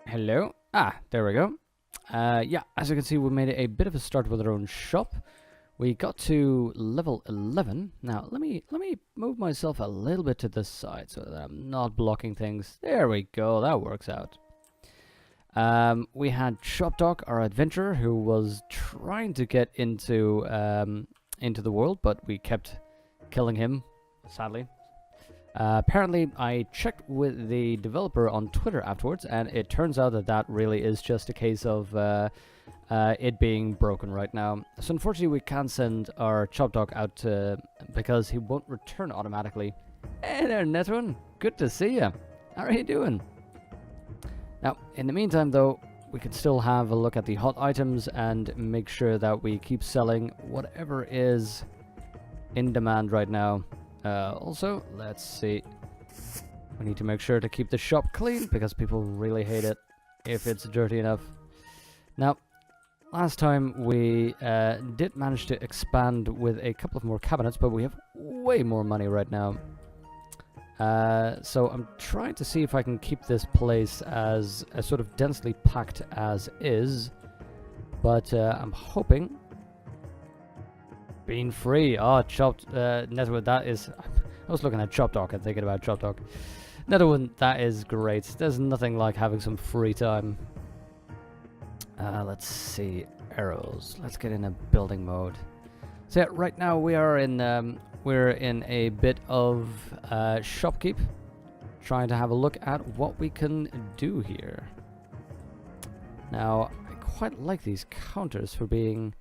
Hello. There we go. Yeah, as you can see, we made a bit of a start with our own shop. We got to level 11. Now, let me move myself a little bit to this side so that I'm not blocking things. There we go. That works out. We had Shoppe, our adventurer, who was trying to get into the world, but we kept killing him, sadly. Apparently, I checked with the developer on Twitter afterwards, and it turns out that that really is just a case of it being broken right now. So unfortunately, we can't send our Shoppe out because he won't return automatically. Hey there, Netron. Good to see you. How are you doing? Now, in the meantime, though, we can still have a look at the hot items and make sure that we keep selling whatever is in demand right now. Also, let's see. We need to make sure to keep the shop clean because people really hate it if it's dirty enough. Now, last time we did manage to expand with a couple of more cabinets, but we have way more money right now. So I'm trying to see if I can keep this place as sort of densely packed as is, but I'm hoping. Being free. Oh, chopped network. That is. I was looking at Shoppe and thinking about Shoppe. Another one that is great. There's nothing like having some free time. Let's see, arrows. Let's get in a building mode. So yeah, right now we're in a bit of shopkeep, trying to have a look at what we can do here. Now, I quite like these counters for being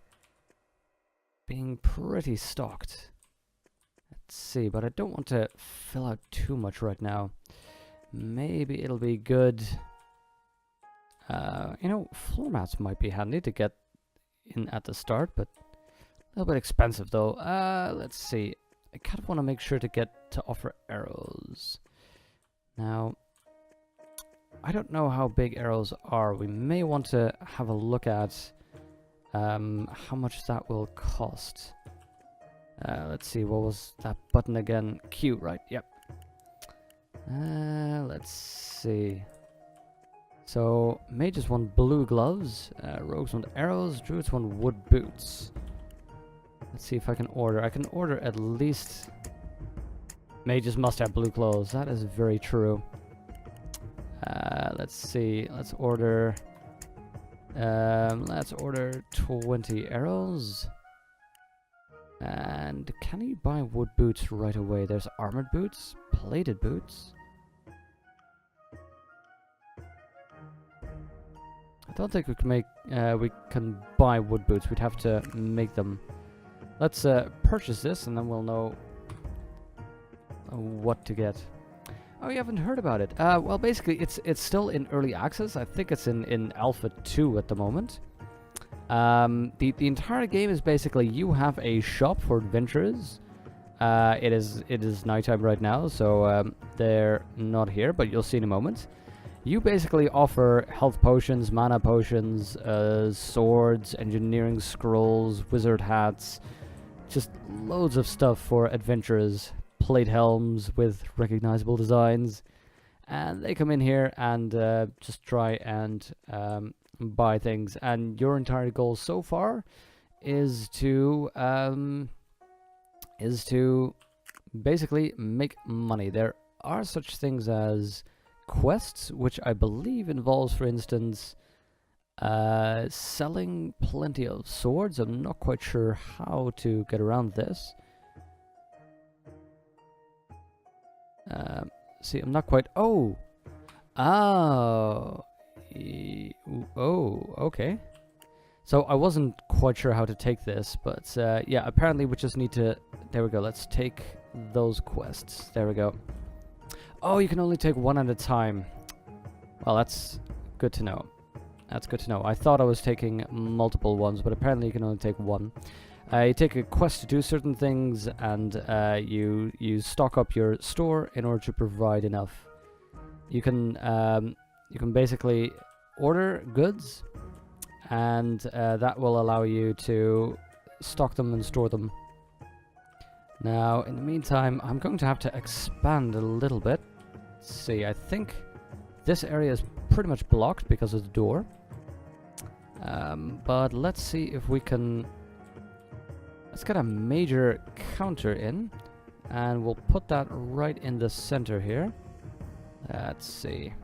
pretty stocked. Let's see, but I don't want to fill out too much right now. Maybe it'll be good. You know, floor mats might be handy to get in at the start, but a little bit expensive though. Let's see. I kind of want to make sure to get to offer arrows. Now, I don't know how big arrows are. We may want to have a look at how much that will cost. Let's see, what was that button again? Q, right? Yep. Let's see. So, mages want blue gloves, rogues want arrows, druids want wood boots. Let's see if I can order. I can order at least. Mages must have blue clothes. That is very true. Let's see. Let's order 20 arrows. And can you buy wood boots right away? There's armored boots, plated boots. I don't think we can make. We can buy wood boots. We'd have to make them. Let's purchase this, and then we'll know what to get. Oh, you haven't heard about it? Well, basically, it's still in early access. I think it's in Alpha 2 at the moment. The entire game is basically you have a shop for adventurers. It is nighttime right now, so they're not here, but you'll see in a moment. You basically offer health potions, mana potions, swords, engineering scrolls, wizard hats, just loads of stuff for adventurers. Plate helms with recognizable designs, and they come in here and just try and buy things. And your entire goal so far is to basically make money. There are such things as quests, which I believe involves, for instance, selling plenty of swords. I'm not quite sure how to get around this. See, I'm not quite. Oh, okay. So I wasn't quite sure how to take this, but yeah, apparently we just need to. There we go. Let's take those quests. There we go. Oh, you can only take one at a time. Well, that's good to know. That's good to know. I thought I was taking multiple ones, but apparently you can only take one. You take a quest to do certain things, and you stock up your store in order to provide enough. You can basically order goods, and that will allow you to stock them and store them. Now, in the meantime, I'm going to have to expand a little bit. Let's see, I think this area is pretty much blocked because of the door. But let's see if we can... Let's get a major counter in. And we'll put that right in the center here. Let's see.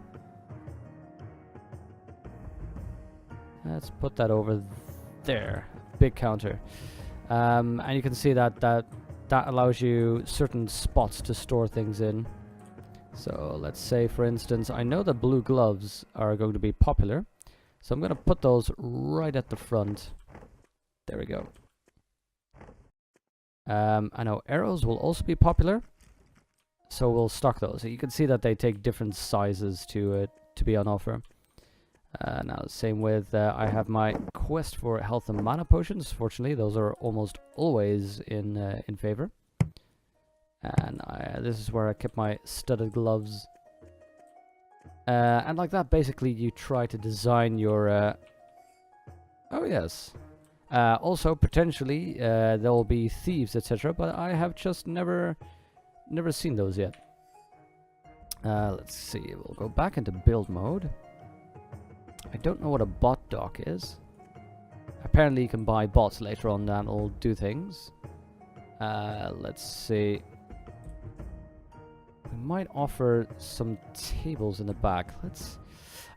Let's put that over there. Big counter. And you can see that that allows you certain spots to store things in. So let's say, for instance, I know the blue gloves are going to be popular. So I'm going to put those right at the front. There we go. I know arrows will also be popular. So we'll stock those. So you can see that they take different sizes to be on offer. Now, same with, I have my quest for health and mana potions. Fortunately, those are almost always in favor. And this is where I kept my studded gloves. And like that, basically, you try to design your... Oh, yes. Also, potentially, there will be thieves, etc. But I have just never seen those yet. Let's see. We'll go back into build mode. I don't know what a bot dock is. Apparently you can buy bots later on that will do things. Let's see. We might offer some tables in the back.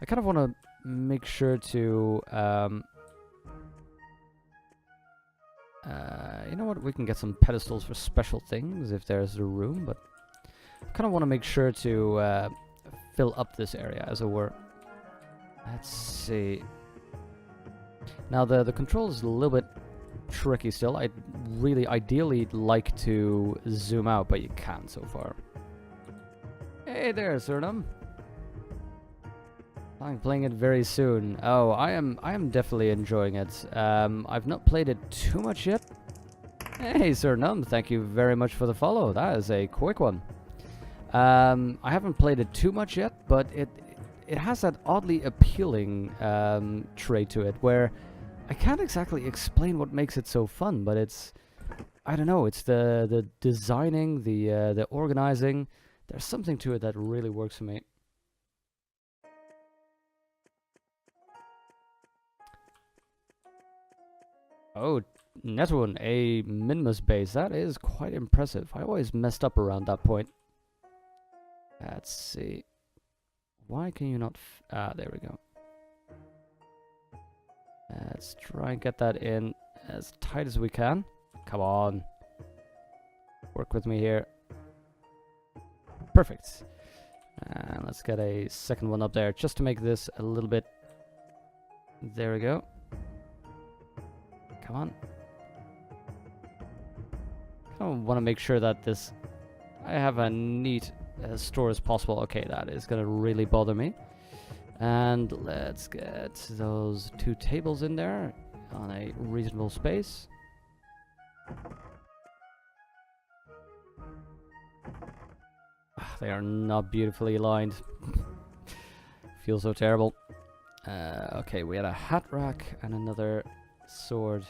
I kind of want to make sure to... you know what? We can get some pedestals for special things if there's the room, but I kind of want to make sure to fill up this area, as it were. Let's see. Now the control is a little bit tricky still. I'd really ideally like to zoom out, but you can't so far. Hey there, Surnum. I'm playing it very soon. Oh, I am definitely enjoying it. I've not played it too much yet. Hey, Surnum, thank you very much for the follow. That is a quick one. I haven't played it too much yet, but it has that oddly appealing trait to it, where I can't exactly explain what makes it so fun, but it's, I don't know, it's the designing, the organizing. There's something to it that really works for me. Oh, Netwin, a Minmus base. That is quite impressive. I always messed up around that point. Let's see. Why can you not... there we go. Let's try and get that in as tight as we can. Come on. Work with me here. Perfect. And let's get a second one up there just to make this a little bit... There we go. Come on. I want to make sure that this... I have a neat store as possible. Okay, that is going to really bother me. And let's get those 2 tables in there on a reasonable space. They are not beautifully aligned. Feel so terrible. Okay, we had a hat rack and another sword.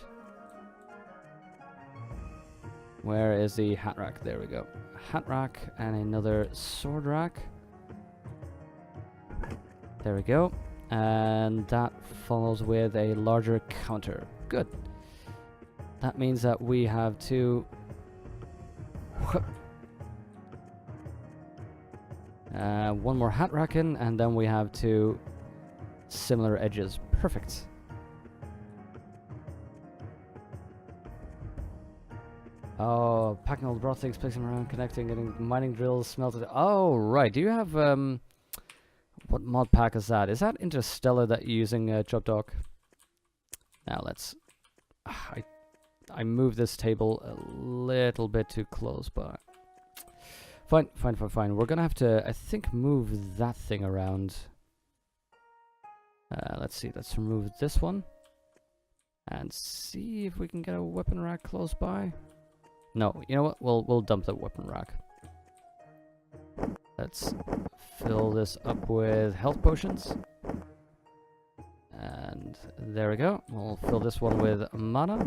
Where is the hat rack? There we go. Hat rack and another sword rack. There we go. And that follows with a larger counter. Good. That means that we have to... one more hat rack in, and then we have 2 similar edges. Perfect. Oh, packing all the broth things, placing them around, connecting, getting mining drills, smelted. Oh, right. Do you have, what mod pack is that? Is that Interstellar that you're using, Chop Dog? Now let's... I moved this table a little bit too close, but... Fine. We're gonna have to, I think, move that thing around. Let's see. Let's remove this one. And see if we can get a weapon rack close by. No, you know what? We'll dump the weapon rack. Let's fill this up with health potions. And there we go. We'll fill this one with mana.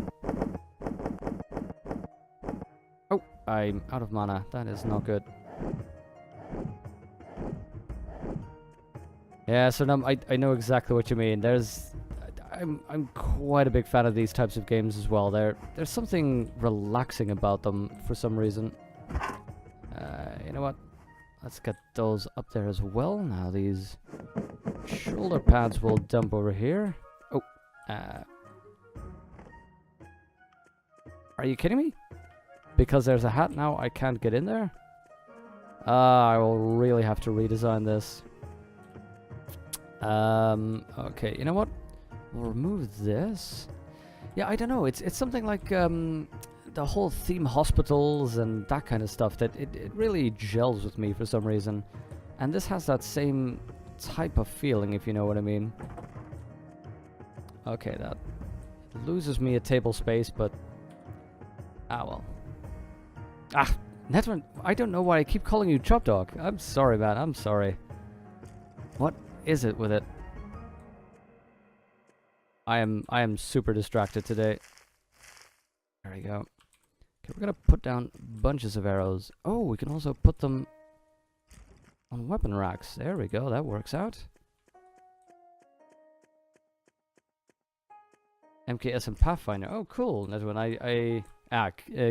Oh, I'm out of mana. That is not good. Yeah, so now I know exactly what you mean. I'm quite a big fan of these types of games as well. There's something relaxing about them for some reason. You know what? Let's get those up there as well. Now these shoulder pads will dump over here. Oh, are you kidding me? Because there's a hat now, I can't get in there? I will really have to redesign this. Okay, you know what? We'll remove this. Yeah, I don't know. It's something like the whole theme hospitals and that kind of stuff that it really gels with me for some reason. And this has that same type of feeling, if you know what I mean. Okay, that loses me a table space, but ah well. Ah, Netman, I don't know why I keep calling you Chop Dog. I'm sorry, man. I'm sorry. What is it with it? I am super distracted today. There we go. Okay, we're gonna put down bunches of arrows. Oh, we can also put them on weapon racks. There we go. That works out. MKS and Pathfinder. Oh, cool. That's when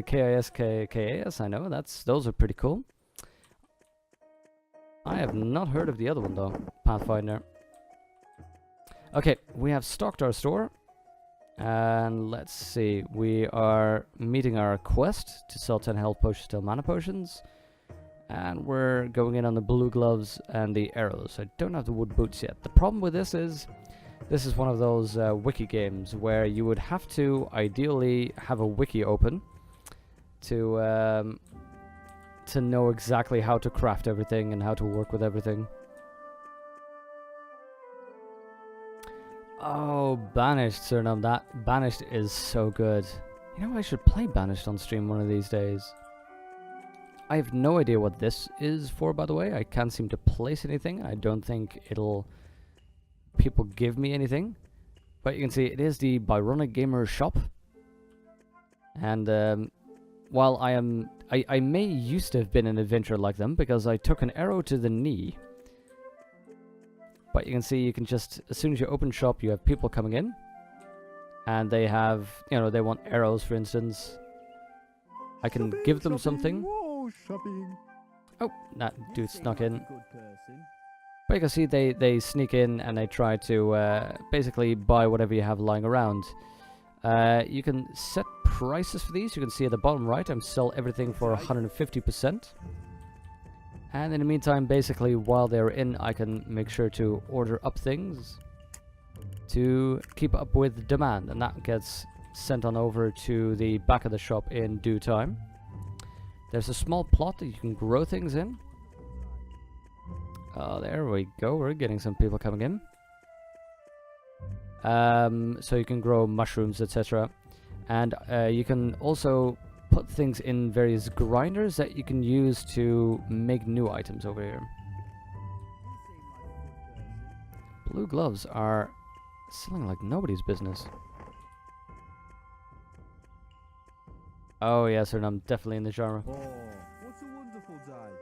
KIS, KAS. I know. Those are pretty cool. I have not heard of the other one though. Pathfinder. Okay, we have stocked our store. And let's see. We are meeting our quest to sell 10 health potions, 10 mana potions. And we're going in on the blue gloves and the arrows. I don't have the wood boots yet. The problem with this is one of those wiki games where you would have to ideally have a wiki open to know exactly how to craft everything and how to work with everything. Oh, Banished, Suriname. That Banished is so good. You know, I should play Banished on stream one of these days. I have no idea what this is for, by the way. I can't seem to place anything. I don't think people give me anything. But you can see it is the Byronic Gamer shop. And while I may used to have been an adventurer like them because I took an arrow to the knee. But you can see you can just, as soon as you open shop, you have people coming in. And they have, you know, they want arrows, for instance. I can give them something. Oh, that dude snuck in. But you can see they sneak in and they try to basically buy whatever you have lying around. You can set prices for these. You can see at the bottom right, I'm still everything for 150%. And in the meantime, basically, while they're in, I can make sure to order up things to keep up with demand. And that gets sent on over to the back of the shop in due time. There's a small plot that you can grow things in. Oh, there we go. We're getting some people coming in. So you can grow mushrooms, etc. And you can also put things in various grinders that you can use to make new items over here. Blue gloves are selling like nobody's business. Oh yes, and I'm definitely in the genre. Oh, what a wonderful day.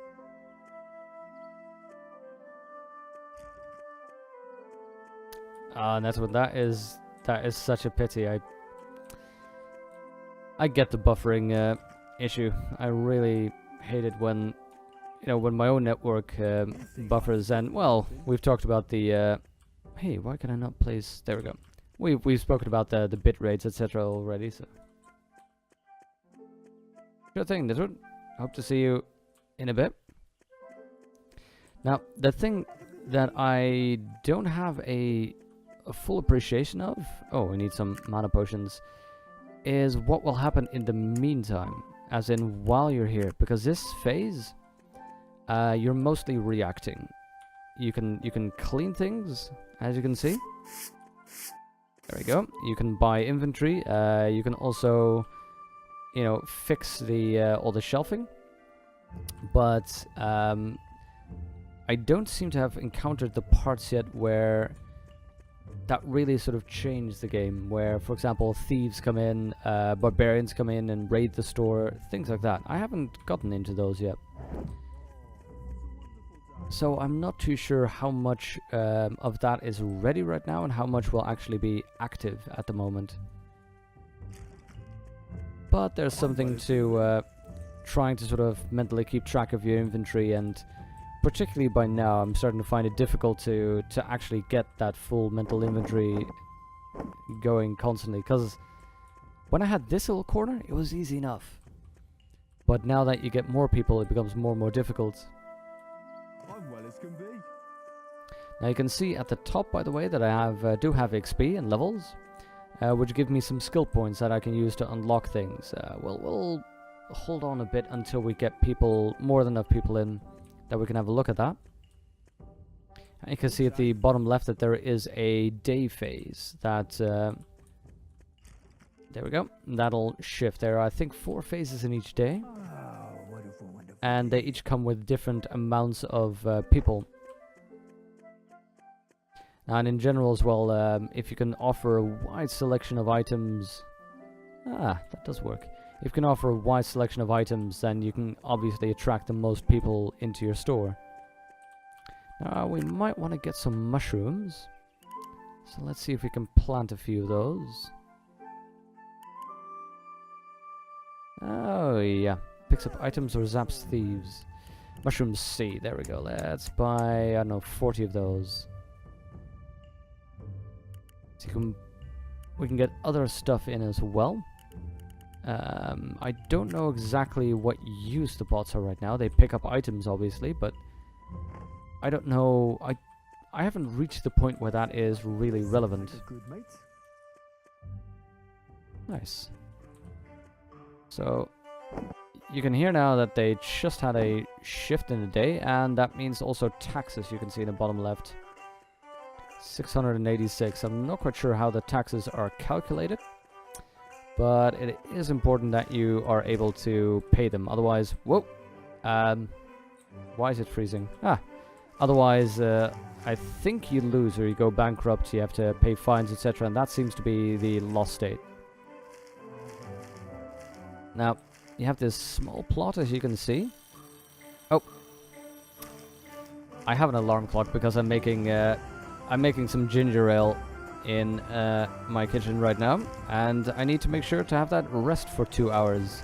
And that's what that is. That is such a pity. I get the buffering issue. I really hate it when, you know, when my own network buffers. And well, we've talked about the. Hey, why can I not place? There we go. We've spoken about the bit rates, etc. already. So sure thing, Nizwood. Hope to see you in a bit. Now, the thing that I don't have a full appreciation of. Oh, we need some mana potions. Is what will happen in the meantime, as in while you're here, because this phase you're mostly reacting. You can clean things, as you can see. There we go. You can buy inventory. You can also, you know, fix the all the shelving, but I don't seem to have encountered the parts yet where that really sort of changed the game, where, for example, thieves come in, barbarians come in and raid the store, things like that. I haven't gotten into those yet. So I'm not too sure how much of that is ready right now and how much will actually be active at the moment. But there's something to trying to sort of mentally keep track of your inventory, and particularly by now I'm starting to find it difficult to actually get that full mental inventory going constantly, because when I had this little corner it was easy enough, but now that you get more people it becomes more and more difficult. I'm well as can be. Now you can see at the top, by the way, that I have do have XP and levels, which give me some skill points that I can use to unlock things. We'll hold on a bit until we get more than enough people in that we can have a look at that. And you can see at the bottom left that there is a day phase that there we go, that'll shift. There are, I think, 4 phases in each day, and they each come with different amounts of people. And in general as well, if you can offer a wide selection of items, that does work. If you can offer a wide selection of items, then you can obviously attract the most people into your store. Now we might want to get some mushrooms, so let's see if we can plant a few of those. Oh yeah, picks up items or zaps thieves. Mushroom C, there we go. Let's buy, I don't know, 40 of those. So we can get other stuff in as well. I don't know exactly what use the bots are right now. They pick up items, obviously, but I don't know. I haven't reached the point where that is really relevant. Nice. So you can hear now that they just had a shift in the day, and that means also taxes. You can see in the bottom left, 686. I'm not quite sure how the taxes are calculated, but it is important that you are able to pay them. Otherwise, whoa, why is it freezing? Otherwise, I think you lose or you go bankrupt. You have to pay fines, etc., and that seems to be the lost state. Now, you have this small plot, as you can see. Oh, I have an alarm clock because I'm making some ginger ale in my kitchen right now, and I need to make sure to have that rest for 2 hours.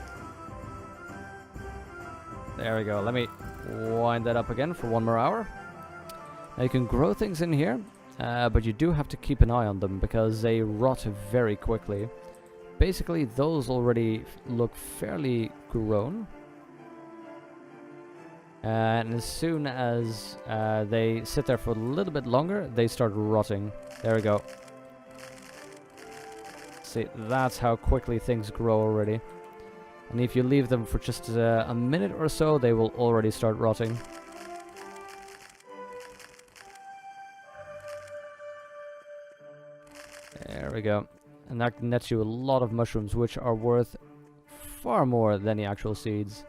There we go. Let me wind that up again for 1 more hour. Now you can grow things in here, but you do have to keep an eye on them because they rot very quickly. Basically, those already look fairly grown. And as soon as they sit there for a little bit longer, they start rotting. There we go. See, that's how quickly things grow already. And if you leave them for just a minute or so, they will already start rotting. There we go. And that nets you a lot of mushrooms, which are worth far more than the actual seeds.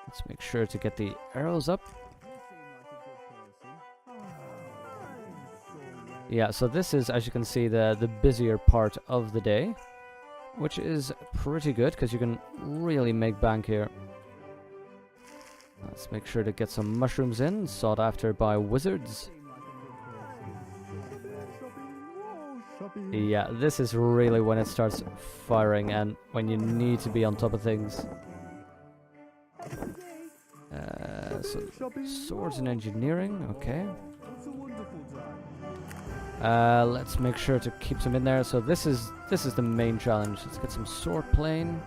Let's make sure to get the arrows up. Yeah, so this is, as you can see, the busier part of the day, which is pretty good because you can really make bank here. Let's make sure to get some mushrooms in, sought after by wizards. Yeah, this is really when it starts firing and when you need to be on top of things. So swords and engineering, okay. Let's make sure to keep some in there. So this is the main challenge. Let's get some sword plane.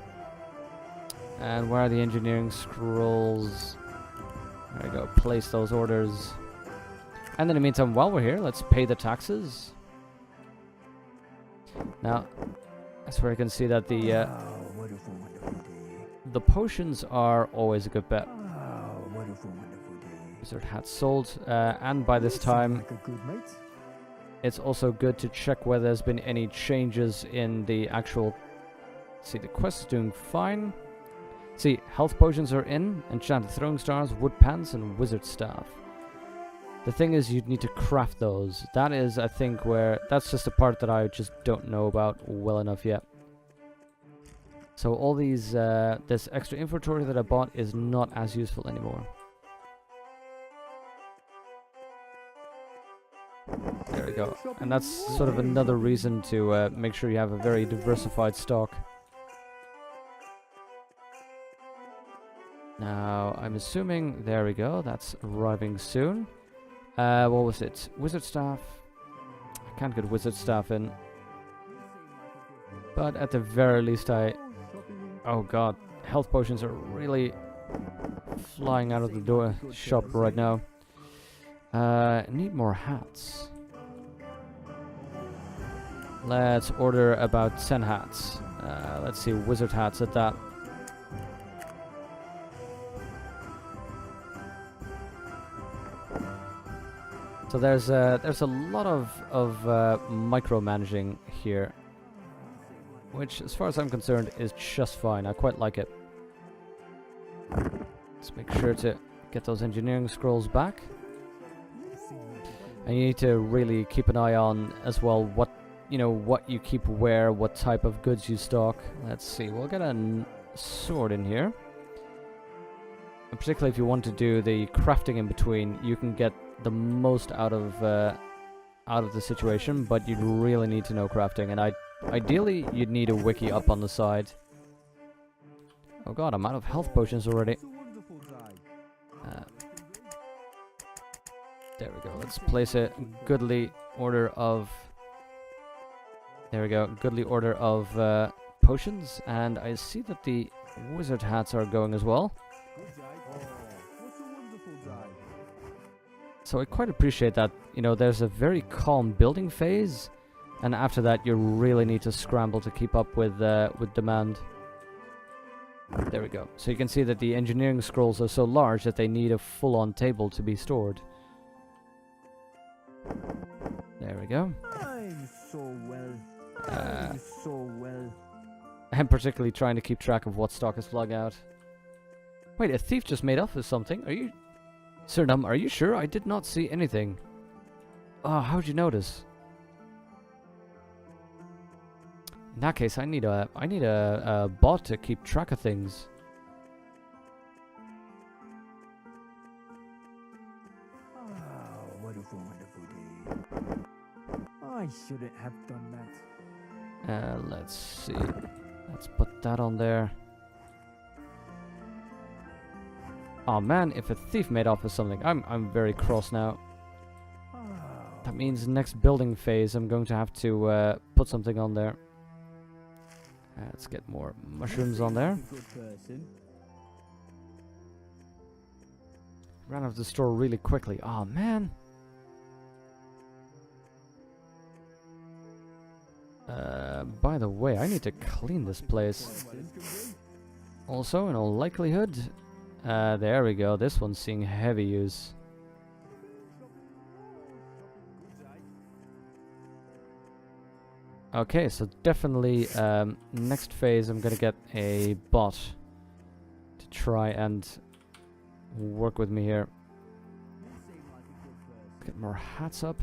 And where are the engineering scrolls? There we go. Place those orders. And in the meantime, while we're here, let's pay the taxes. Now, that's where you can see that the potions are always a good bet. Wizard hat sold, and by this time, it's also good to check whether there's been any changes in the actual. See, the quest is doing fine. See, health potions are in, enchanted throwing stars, wood pants, and wizard staff. The thing is, you'd need to craft those. That is, I think, where... That's just a part that I just don't know about well enough yet. So all these... this extra inventory that I bought is not as useful anymore. There we go. And that's sort of another reason to make sure you have a very diversified stock. Now, I'm assuming, there we go, that's arriving soon. What was it? Wizard staff? I can't get wizard staff in. But at the very least oh god, health potions are really flying out of the door shop right now. Need more hats. Let's order about 10 hats. Let's see, wizard hats at that. So there's a lot of micromanaging here, which, as far as I'm concerned, is just fine. I quite like it. Let's make sure to get those engineering scrolls back. And you need to really keep an eye on as well what you keep where, what type of goods you stock. Let's see, we'll get a sword in here. And particularly if you want to do the crafting in between, you can get the most out of the situation, but you'd really need to know crafting, and ideally you'd need a wiki up on the side. Oh god, I'm out of health potions already. There we go. Let's place a goodly order of... There we go. Goodly order of potions. And I see that the wizard hats are going as well. So I quite appreciate that, there's a very calm building phase. And after that, you really need to scramble to keep up with demand. There we go. So you can see that the engineering scrolls are so large that they need a full-on table to be stored. There we go. I'm so well. I'm particularly trying to keep track of what stock is flung out. Wait, a thief just made off with something? Are you... Sir Num, are you sure? I did not see anything. Oh, how'd you notice? In that case, I need a bot to keep track of things. Wonderful day. I shouldn't have done that. Let's see. Let's put that on there. Oh man, if a thief made off with something, I'm very cross now. That means next building phase I'm going to have to put something on there. Let's get more mushrooms on there. Ran out of the store really quickly. Oh man. By the way, I need to clean this place. Also, in all likelihood, there we go. This one's seeing heavy use. Okay, so definitely next phase I'm gonna get a bot to try and work with me here. Get more hats up.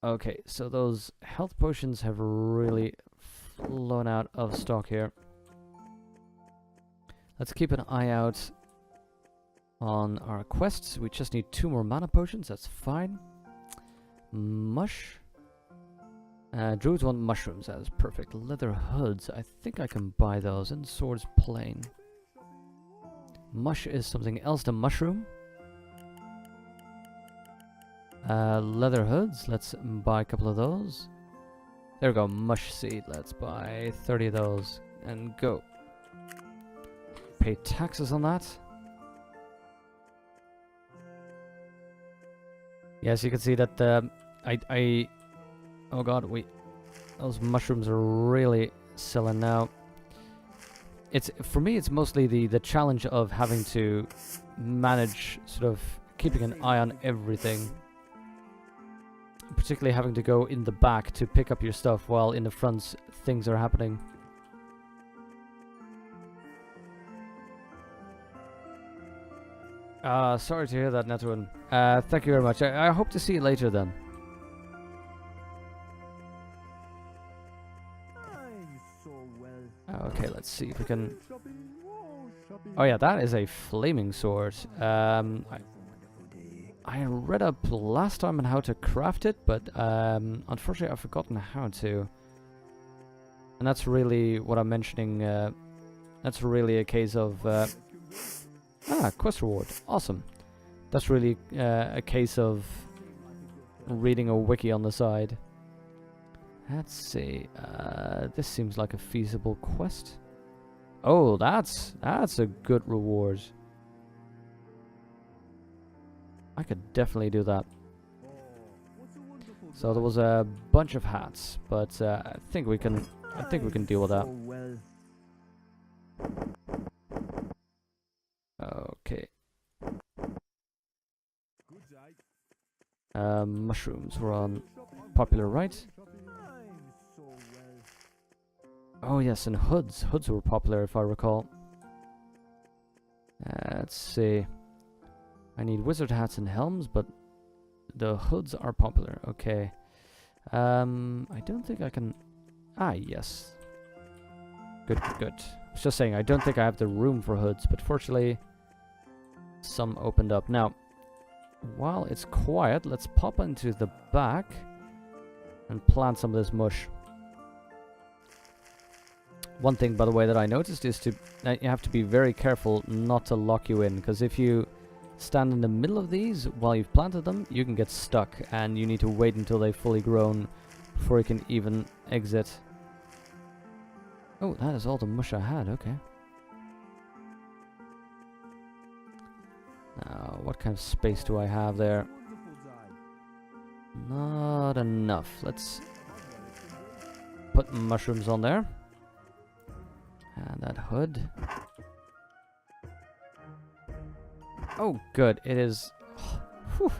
Okay, so those health potions have really flown out of stock here. Let's keep an eye out on our quests. We just need 2 more mana potions, that's fine. Mush. Druids want mushrooms, that is perfect. Leather hoods, I think I can buy those, and swords plain. Mush is something else than mushroom. Leather hoods, let's buy a couple of those. There we go, mush seed, let's buy 30 of those, and go. Pay taxes on that. Yes, you can see that oh god, those mushrooms are really selling now. For me, it's mostly the challenge of having to manage, sort of keeping an eye on everything. Particularly having to go in the back to pick up your stuff while in the front things are happening. Sorry to hear that, Netwin. Thank you very much. I hope to see you later then. Okay, let's see if we can Oh yeah, that is a flaming sword. I read up last time on how to craft it, but unfortunately I've forgotten how to. And that's really what I'm mentioning. That's really a case of... quest reward. Awesome. That's really a case of reading a wiki on the side. Let's see. This seems like a feasible quest. Oh, that's a good reward. I could definitely do that. So there was a bunch of hats, but I think we can deal with that. Okay. Mushrooms were on popular, right? Oh yes, and hoods. Hoods were popular if I recall. Let's see. I need wizard hats and helms, but the hoods are popular. Okay. I don't think I can... Ah, yes. Good, good. I was just saying, I don't think I have the room for hoods, but fortunately, some opened up. Now, while it's quiet, let's pop into the back and plant some of this mush. One thing, by the way, that I noticed is that you have to be very careful not to lock you in, because if you stand in the middle of these while you've planted them, you can get stuck, and you need to wait until they've fully grown before you can even exit. Oh, that is all the mush I had, okay. Now, what kind of space do I have there? Not enough. Let's put mushrooms on there. And that hood. Oh, good. It is... Whew,